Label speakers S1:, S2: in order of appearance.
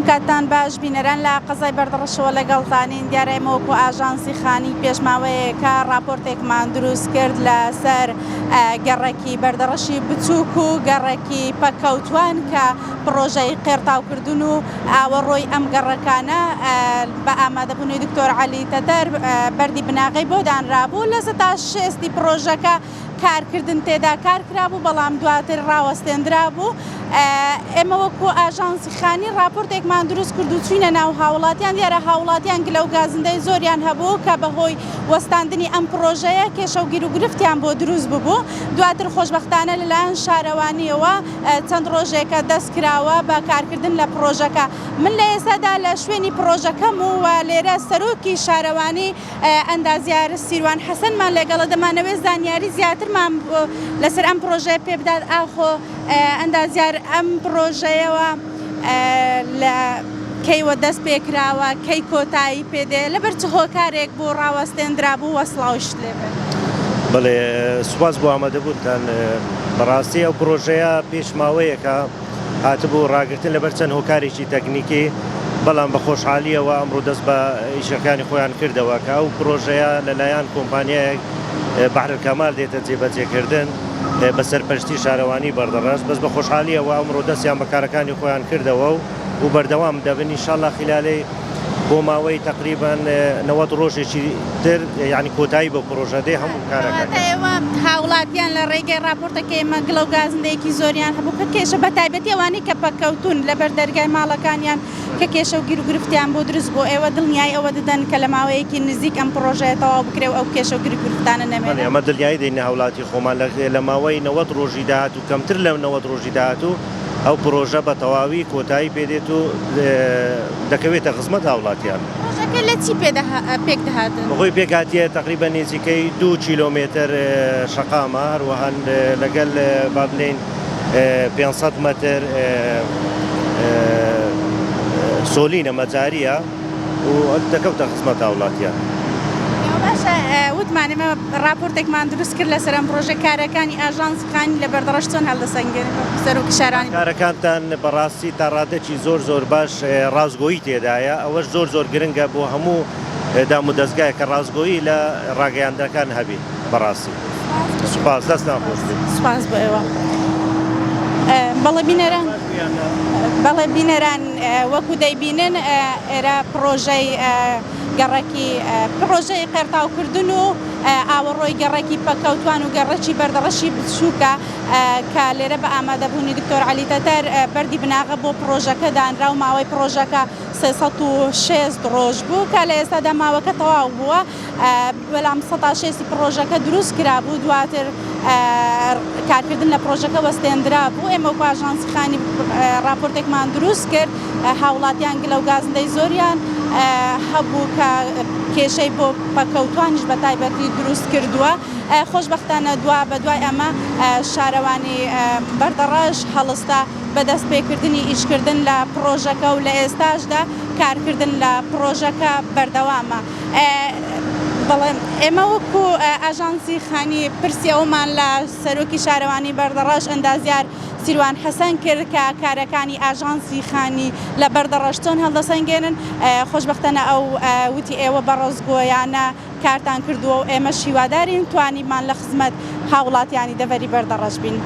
S1: کاتان باش بینەران لە قەزای بەردەڕەشەوە لەگەڵتانین. دیارە ئێمە وەکو ئاژانسی خانی پێشماوەیەکە راپۆرتێکمان دروست کرد لەسەر گەڕێکی بەردەڕەشی بچووک و گەڕێکی پەکەوتوان کە پرۆژەی قێرتاوکردن و ئاوەڕۆی ئەم گەڕەکانە بە ئامادەبوونی دکتۆر عەلی تەتەر بەردی بناغی بۆ دانرابوو. لە سەتا شێستی پرۆژەکە کارکردن تێدا کارکرابوو، بەڵام دواتر ڕاوەستێنرا بوو. ئێمە وەکو ئاژانسی خانی راپۆرتێکمان دروست کرد و چوینە ناو هاوڵاتیان. دیارە هاوڵاتیان گلە و گازندەی زۆریان هەبوو کە بەهۆی وەستاندنی ئەم پرۆژەیە کێشە و گیر و گرفتیان بۆ دروست ببوو. دواتر خۆشبەختانە لەلایەن شارەوانیەوە چەند ڕۆژێکە دەست کراوە بە کارکردن لە پرۆژەکە. من لە ئێستادا لە شوێنی پرۆژەکەم و لێرە سەرۆکی شارەوانی ئەندازیار سیروان حەسەنمان لێگەڵە. دەمانەوێت زانیاری زیاترمان لەسەر ئەم پرۆژەیە پێ بدات. ئاخۆ ئەندازیار ئەم پرۆژەیەوە لە کەیوە دەست پێکراوە، کەی کۆتایی پێدێ، لەبەر چ هۆکارێک بۆ ڕاوەستێنرا بوو وەسڵاوشت لێبێت؟
S2: بڵێ سوپاس بۆ ئامادەبوونتان. بەڕاستی ئەو پرۆژەیە پێشماوەیەکە هاتبوو ڕاگرتن لەبەر چەند هۆکارێکی تەکنیکی، بەڵام بە خۆشحالیەوە ئەمڕۆ دەست بە ئیشەکانی خۆیان کردەوە کە ئەو پرۆژەیە لەلایەن کۆمپانیایەک بەحرکەمال دێتە جێبەجێکردن بە سەرپەرشتی شارەوانی بەردەڕەش. بەس بە خۆشحالیەوە ئەمڕۆ دەستیان بە کارەکانی خۆیان کردەوە و بەردەوام دەبن ئینشاڵڵا خلالەی بۆ ماوەی تقریبان 90 ڕۆژێکی تر یعنی کۆتایی بە پرۆژە دێ هەموو کارەکان.
S1: ئێوە هاوڵاتیان لە ڕێگەی راپۆرتەکەی ئێمە گڵە و گازندەیەکی زۆریان هەبوو کە کێشە بە تایبەتی ئەوانەی کە پەکەوتون لەبەر دەرگای ماڵەکانیان کە کێشە و گیر و گرفتیان بۆ دروست بۆ ئێوە دڵنیای ئەوە دەدەن کە لە ماوەیەکی نزیک ئەم پرۆژەیە تەواو بکرێ و ئەو کێشە و گیر و گرفتانە نەمێنێت.
S2: ئەمە دڵنیایی دەین هاوڵاتی خۆمان لە ماوەی 90 ڕۆژی داهاتوو کەمتر لە 90 ڕۆژی داهاتوو ئەو پرۆژە بە تەواوی کۆتایی پێدێت و دەکەوێتە خزمەت هاوڵاتیان.
S1: پرۆژەکە لە چی پێک دەهاتن؟
S2: بەخۆی پێکهاتیە تقریبا نزیکەی 2 کیلۆمتر شەقامە، هەروەها لەگەل با بڵێن 500 مەتر سۆلینە مەجاریە و دەکەوتە خزمەت هاوڵاتیان.
S1: وتمانێمە راپۆرتێکمان دروست کرد لەسەر ئەم پرۆژە کارەکانی ئاژانسی خانی لە بەردەڕەش چۆن هەڵدەسەنگێن سەرۆکی شارانی؟
S2: کارەکانتان بەڕاستی تا ڕادێکی زۆر باش ڕازگۆیی تێدایە. ئەوەش زۆر گرنگە بۆ هەموو دام و دەستگایە کە ڕازگۆیی لە ڕاگەیاندەکان هەبێت. بەڕاستی سوپاس، دەست ناخۆش بێت.
S1: سوپاس بۆ ئێوە. بەڵێ بینەران وەکو دەیبینن ئێرە پرۆژەی گەڕێکی پرۆژەی قێرتاوکردن و ئاوەڕۆی گەڕێکی پەکەوتوان و گەڕێکی بەردەڕەشی بچووکە کە لێرە بە ئامادەبوونی دکتۆر عەلی تەتەر بەردی بناغە بۆ پرۆژەکە دانرا و ماوەی پرۆژەکە 360 ڕۆژ بوو کە لە ئێستادا ماوەکە تەواو بووە، بەڵام 160 پرۆژەکە دروست کرابوو. دواتر کارکردن لە پرۆژەکە وەستێنرا بوو. ئێمە وەکو ئاژانسی خانی راپۆرتێکمان دروست کرد، هاوڵاتیان گلە و گازندەی زۆریان هەبوو کە کێشەی بۆ پەکەوتوانیش بە تایبەتی دروست کردووە. خۆشبەختانە بە دوای ئەمە شارەوانی بەردەڕەش هەڵستا بەدەست پێکردنی ئیشکردن لە پرۆژەکە و لە ئێستاشدا کارکردن لە پرۆژەکە بەردەوامە. بەڵێن ئێمە وەکو ئاژانسی خانی پرسیەوەمان لە سەرۆکی شارەوانی بەردەڕەش ئەندازیار سیروان حەسەن کرد کە کارەکانی ئاژانسی خانی لە بەردەڕەش چۆن هەڵدەسەنگێنن. خۆشبەختانە ئەو وتی ئێوە بە ڕۆزگۆیانە کارتان کردووە و ئێمە شیوادارین توانیمان لە خزمەت هاوڵاتیانی دەڤەری بەردەڕەش بین.